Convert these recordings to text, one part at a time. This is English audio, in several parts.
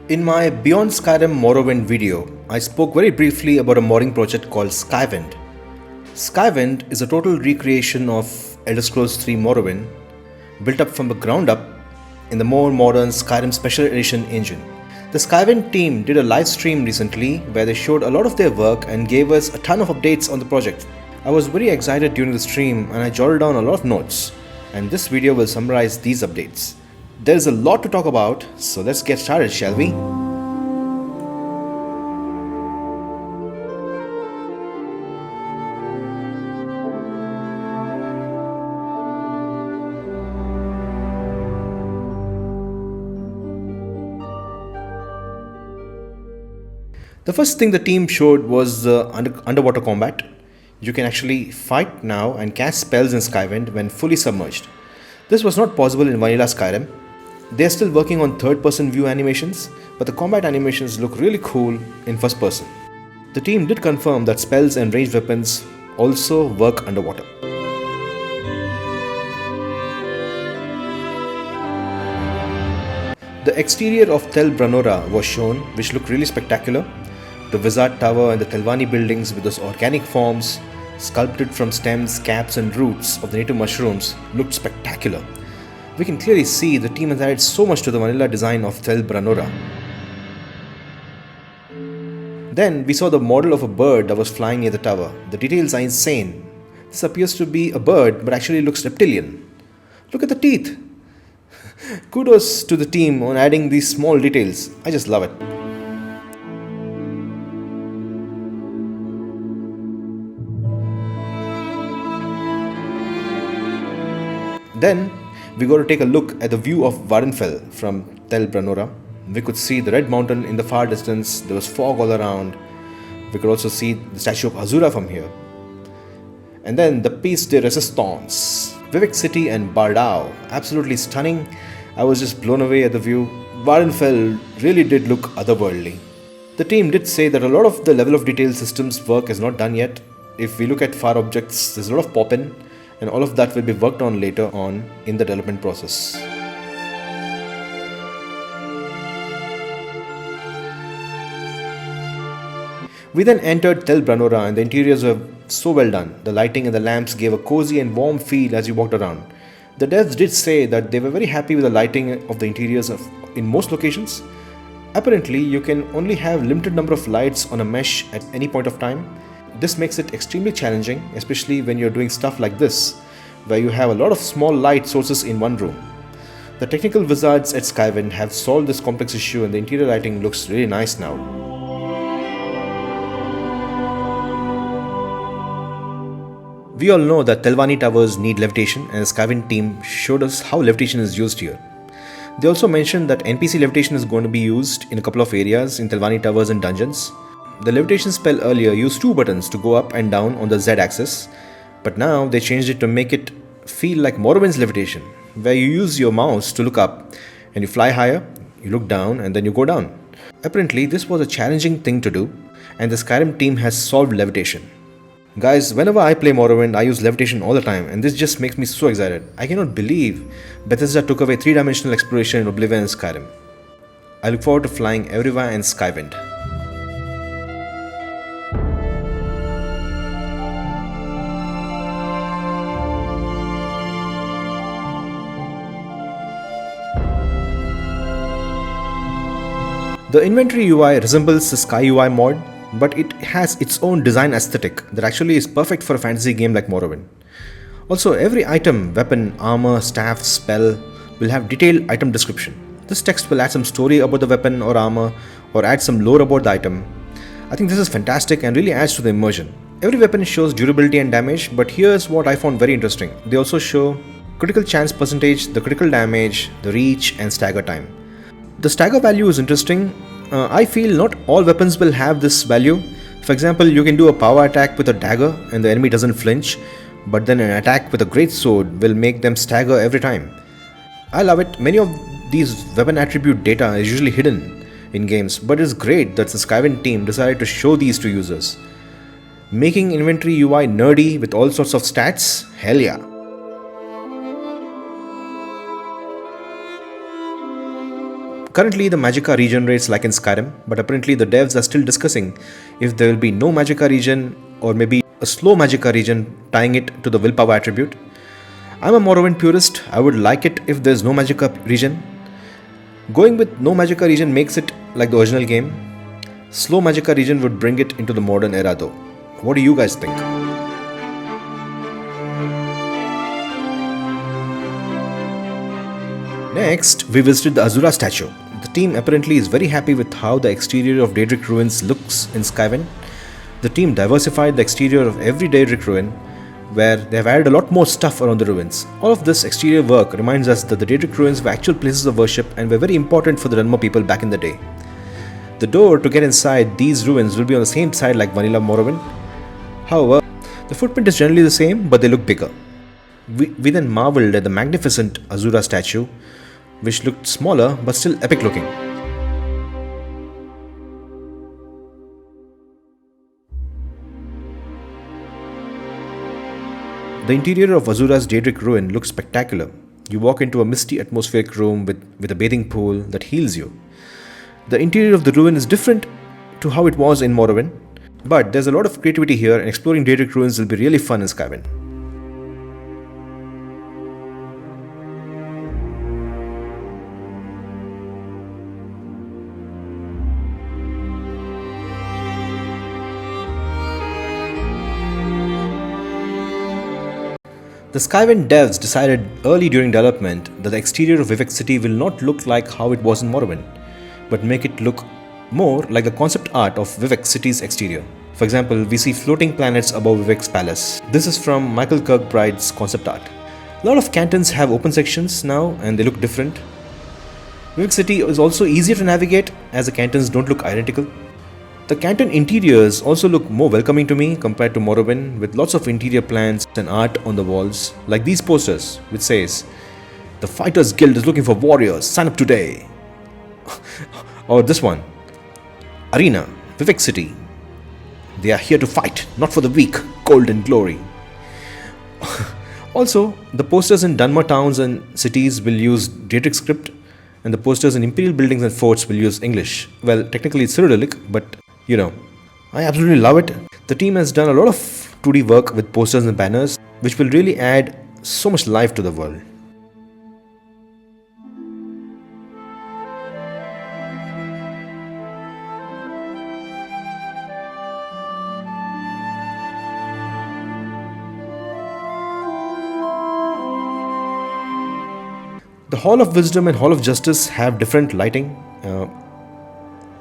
In my Beyond Skyrim Morrowind video, I spoke very briefly about a modding project called Skywind. Skywind is a total recreation of Elder Scrolls 3 Morrowind, built up from the ground up in the more modern Skyrim Special Edition engine. The Skywind team did a live stream recently where they showed a lot of their work and gave us a ton of updates on the project. I was very excited during the stream and I jotted down a lot of notes, and this video will summarize these updates. There's a lot to talk about, so let's get started, shall we? The first thing the team showed was the underwater combat. You can actually fight now and cast spells in Skywind when fully submerged. This was not possible in vanilla Skyrim. They are still working on third-person view animations, but the combat animations look really cool in first person. The team did confirm that spells and ranged weapons also work underwater. The exterior of Tel Branora was shown, which looked really spectacular. The Wizard Tower and the Telvanni buildings with those organic forms, sculpted from stems, caps and roots of the native mushrooms, looked spectacular. We can clearly see the team has added so much to the vanilla design of Tel Branora. Then we saw the model of a bird that was flying near the tower. The details are insane. This appears to be a bird but actually looks reptilian. Look at the teeth! Kudos to the team on adding these small details. I just love it. Then we got to take a look at the view of Vvardenfell from Tel Branora. We could see the red mountain in the far distance. There was fog all around. We could also see the statue of Azura from here. And then the piece de resistance, Vivec City and Bardau, absolutely stunning. I was just blown away at the view. Vvardenfell really did look otherworldly. The team did say that a lot of the level of detail systems work is not done yet. If we look at far objects, there's a lot of pop-in, and all of that will be worked on later on in the development process. We then entered Tel Branora and the interiors were so well done. The lighting and the lamps gave a cozy and warm feel as you walked around. The devs did say that they were very happy with the lighting of the interiors in most locations. Apparently, you can only have limited number of lights on a mesh at any point of time. This makes it extremely challenging, especially when you're doing stuff like this, where you have a lot of small light sources in one room. The technical wizards at Skywind have solved this complex issue and the interior lighting looks really nice now. We all know that Telvanni towers need levitation, and the Skywind team showed us how levitation is used here. They also mentioned that NPC levitation is going to be used in a couple of areas in Telvanni towers and dungeons. The levitation spell earlier used two buttons to go up and down on the Z axis, but now they changed it to make it feel like Morrowind's levitation, where you use your mouse to look up and you fly higher, you look down and then you go down. Apparently this was a challenging thing to do, and the Skyrim team has solved levitation. Guys, whenever I play Morrowind, I use levitation all the time, and this just makes me so excited. I cannot believe Bethesda took away 3-dimensional exploration in Oblivion and Skyrim. I look forward to flying everywhere in Skywind. The inventory UI resembles the Sky UI mod, but it has its own design aesthetic that actually is perfect for a fantasy game like Morrowind. Also, every item, weapon, armor, staff, spell will have detailed item description. This text will add some story about the weapon or armor, or add some lore about the item. I think this is fantastic and really adds to the immersion. Every weapon shows durability and damage, but here's what I found very interesting. They also show critical chance percentage, the critical damage, the reach and stagger time. The stagger value is interesting. I feel not all weapons will have this value. For example, you can do a power attack with a dagger and the enemy doesn't flinch, but then an attack with a great sword will make them stagger every time. I love it. Many of these weapon attribute data is usually hidden in games, but it's great that the Skywind team decided to show these to users. Making inventory UI nerdy with all sorts of stats? Hell yeah. Currently, the Magicka regenerates like in Skyrim, but apparently the devs are still discussing if there will be no Magicka regen or maybe a slow Magicka regen tying it to the willpower attribute. I'm a Morrowind purist. I would like it if there's no Magicka regen. Going with no Magicka regen makes it like the original game. Slow Magicka regen would bring it into the modern era though. What do you guys think? Next, we visited the Azura Statue. The team apparently is very happy with how the exterior of Daedric Ruins looks in Skywind. The team diversified the exterior of every Daedric Ruin, where they have added a lot more stuff around the ruins. All of this exterior work reminds us that the Daedric Ruins were actual places of worship and were very important for the Dunmer people back in the day. The door to get inside these ruins will be on the same side like vanilla Morrowind. However, the footprint is generally the same, but they look bigger. We then marveled at the magnificent Azura Statue, which looked smaller but still epic looking. The interior of Azura's Daedric ruin looks spectacular. You walk into a misty atmospheric room with a bathing pool that heals you. The interior of the ruin is different to how it was in Morrowind, but there's a lot of creativity here and exploring Daedric ruins will be really fun in Skywind. The Skywind devs decided early during development that the exterior of Vivec City will not look like how it was in Morrowind, but make it look more like the concept art of Vivec City's exterior. For example, we see floating planets above Vivec's palace. This is from Michael Kirkbride's concept art. A lot of cantons have open sections now and they look different. Vivec City is also easier to navigate as the cantons don't look identical. The canton interiors also look more welcoming to me compared to Morrowind, with lots of interior plans and art on the walls, like these posters which says, "The Fighters Guild is looking for warriors, sign up today." Or this one, "Arena, Vivec City. They are here to fight, not for the weak, gold and glory." Also, the posters in Dunmer towns and cities will use Daedric script, and the posters in Imperial buildings and forts will use English. Well, technically it's Cyrillic, but you know, I absolutely love it. The team has done a lot of 2D work with posters and banners, which will really add so much life to the world. The Hall of Wisdom and Hall of Justice have different lighting.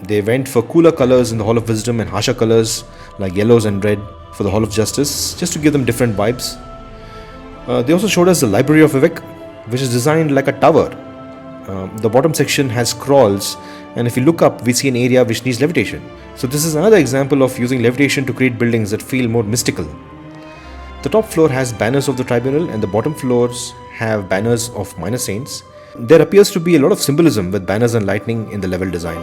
They went for cooler colors in the Hall of Wisdom and harsher colors like yellows and red for the Hall of Justice, just to give them different vibes. They also showed us the Library of Vivec, which is designed like a tower. The bottom section has scrolls, and if you look up, we see an area which needs levitation. So this is another example of using levitation to create buildings that feel more mystical. The top floor has banners of the tribunal, and the bottom floors have banners of minor saints. There appears to be a lot of symbolism with banners and lightning in the level design.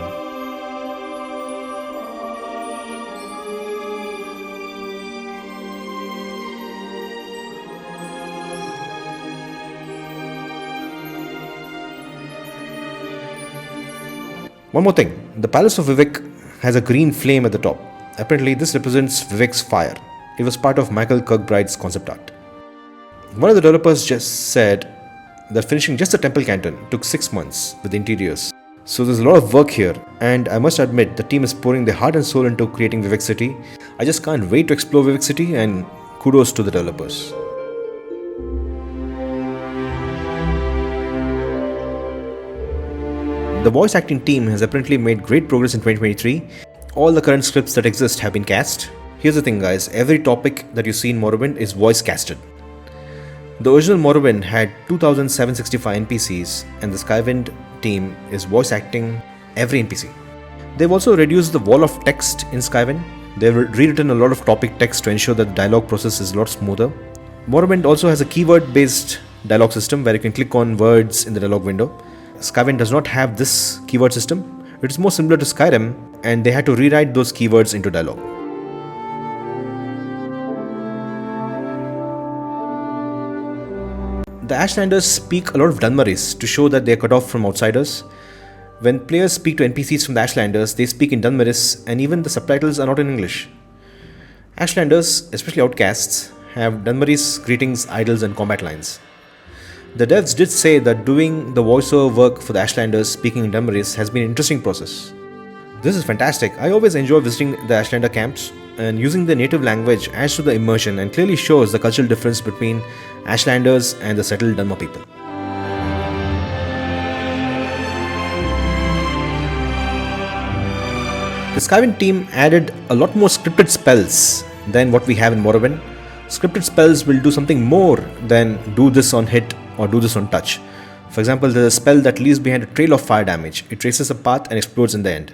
One more thing, the Palace of Vivec has a green flame at the top. Apparently this represents Vivec's fire. It was part of Michael Kirkbride's concept art. One of the developers just said that finishing just the temple canton took 6 months with the interiors. So there's a lot of work here, and I must admit the team is pouring their heart and soul into creating Vivec City. I just can't wait to explore Vivec City, and kudos to the developers. The voice acting team has apparently made great progress in 2023. All the current scripts that exist have been cast. Here's the thing guys, every topic that you see in Morrowind is voice casted. The original Morrowind had 2765 NPCs, and the Skywind team is voice acting every NPC. They've also reduced the wall of text in Skywind. They've rewritten a lot of topic text to ensure that the dialogue process is a lot smoother. Morrowind also has a keyword based dialogue system where you can click on words in the dialogue window. Skywind does not have this keyword system. It is more similar to Skyrim, and they had to rewrite those keywords into dialogue. The Ashlanders speak a lot of Dunmerese to show that they are cut off from outsiders, When players speak to NPCs from the Ashlanders, they speak in Dunmeris, and even the subtitles are not in English. Ashlanders, especially outcasts, have Dunmeris greetings, idols, and combat lines. The devs did say that doing the voiceover work for the Ashlanders speaking in Dunmeris has been an interesting process. This is fantastic. I always enjoy visiting the Ashlander camps, and using the native language adds to the immersion and clearly shows the cultural difference between Ashlanders and the settled Dunmer people. The Skywind team added a lot more scripted spells than what we have in Morrowind. Scripted spells will do something more than do this on hit or do this on touch. For example, there's a spell that leaves behind a trail of fire damage. It traces a path and explodes in the end.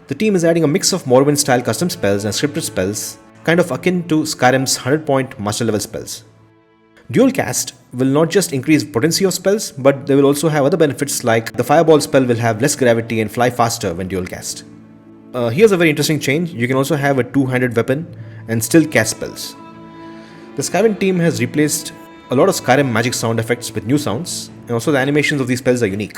The team is adding a mix of Morrowind style custom spells and scripted spells, kind of akin to Skyrim's 100-point master level spells. Dual cast will not just increase potency of spells, but they will also have other benefits, like the fireball spell will have less gravity and fly faster when dual cast. Here's a very interesting change. You can also have a two-handed weapon and still cast spells. The Skywind team has replaced a lot of Skyrim magic sound effects with new sounds, and also the animations of these spells are unique.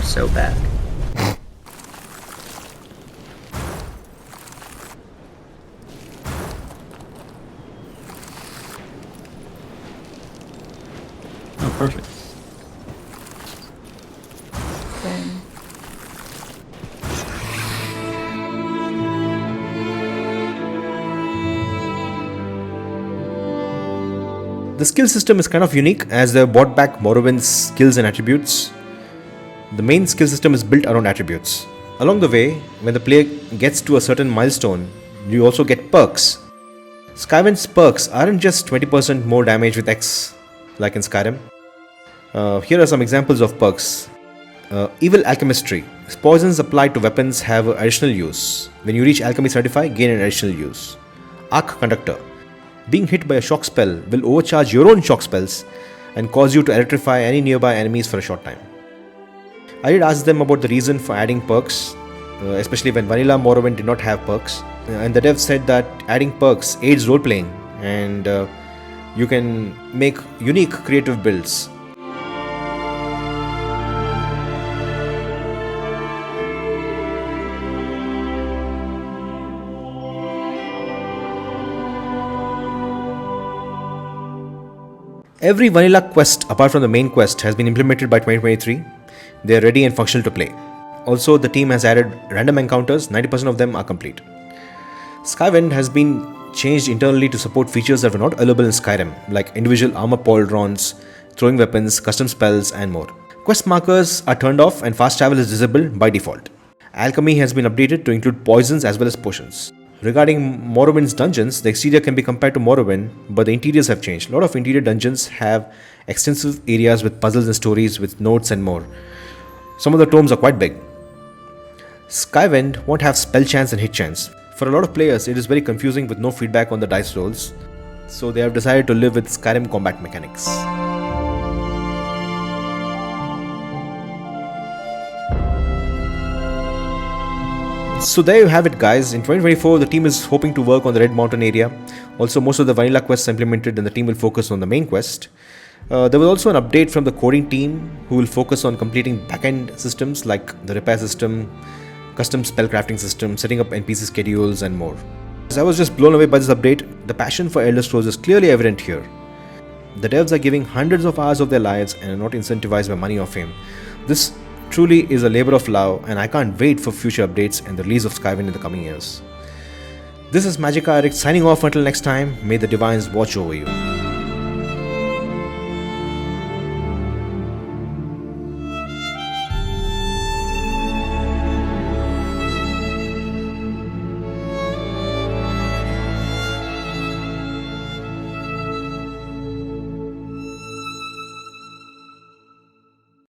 So bad. Oh, perfect. The skill system is kind of unique, as they have brought back Morrowind's skills and attributes. The main skill system is built around attributes. Along the way, when the player gets to a certain milestone, you also get perks. Skywind's perks aren't just 20% more damage with X, like in Skyrim. Here are some examples of perks. Evil Alchemistry. Poisons applied to weapons have additional use. When you reach Alchemy Certified, gain an additional use. Arc Conductor. Being hit by a shock spell will overcharge your own shock spells and cause you to electrify any nearby enemies for a short time. I did ask them about the reason for adding perks, especially when vanilla Morrowind did not have perks. And the dev said that adding perks aids role-playing, and you can make unique creative builds. Every vanilla quest apart from the main quest has been implemented by 2023. They are ready and functional to play. Also, the team has added random encounters, 90% of them are complete. Skywind has been changed internally to support features that were not available in Skyrim, like individual armor pauldrons, throwing weapons, custom spells, and more. Quest markers are turned off and fast travel is disabled by default. Alchemy has been updated to include poisons as well as potions. Regarding Morrowind's dungeons, the exterior can be compared to Morrowind, but the interiors have changed. A lot of interior dungeons have extensive areas with puzzles and stories with notes and more. Some of the tomes are quite big. Skywind won't have spell chance and hit chance. For a lot of players, it is very confusing with no feedback on the dice rolls, so they have decided to live with Skyrim combat mechanics. So there you have it, guys. In 2024, the team is hoping to work on the Red Mountain area. Also, most of the vanilla quests are implemented and the team will focus on the main quest. There was also an update from the coding team who will focus on completing backend systems like the repair system, custom spellcrafting system, setting up NPC schedules, and more. As I was just blown away by this update, the passion for Elder Scrolls is clearly evident here. The devs are giving hundreds of hours of their lives and are not incentivized by money or fame. This truly is a labor of love, and I can't wait for future updates and the release of Skywind in the coming years. This is Magicka Regen signing off until next time. May the divines watch over you.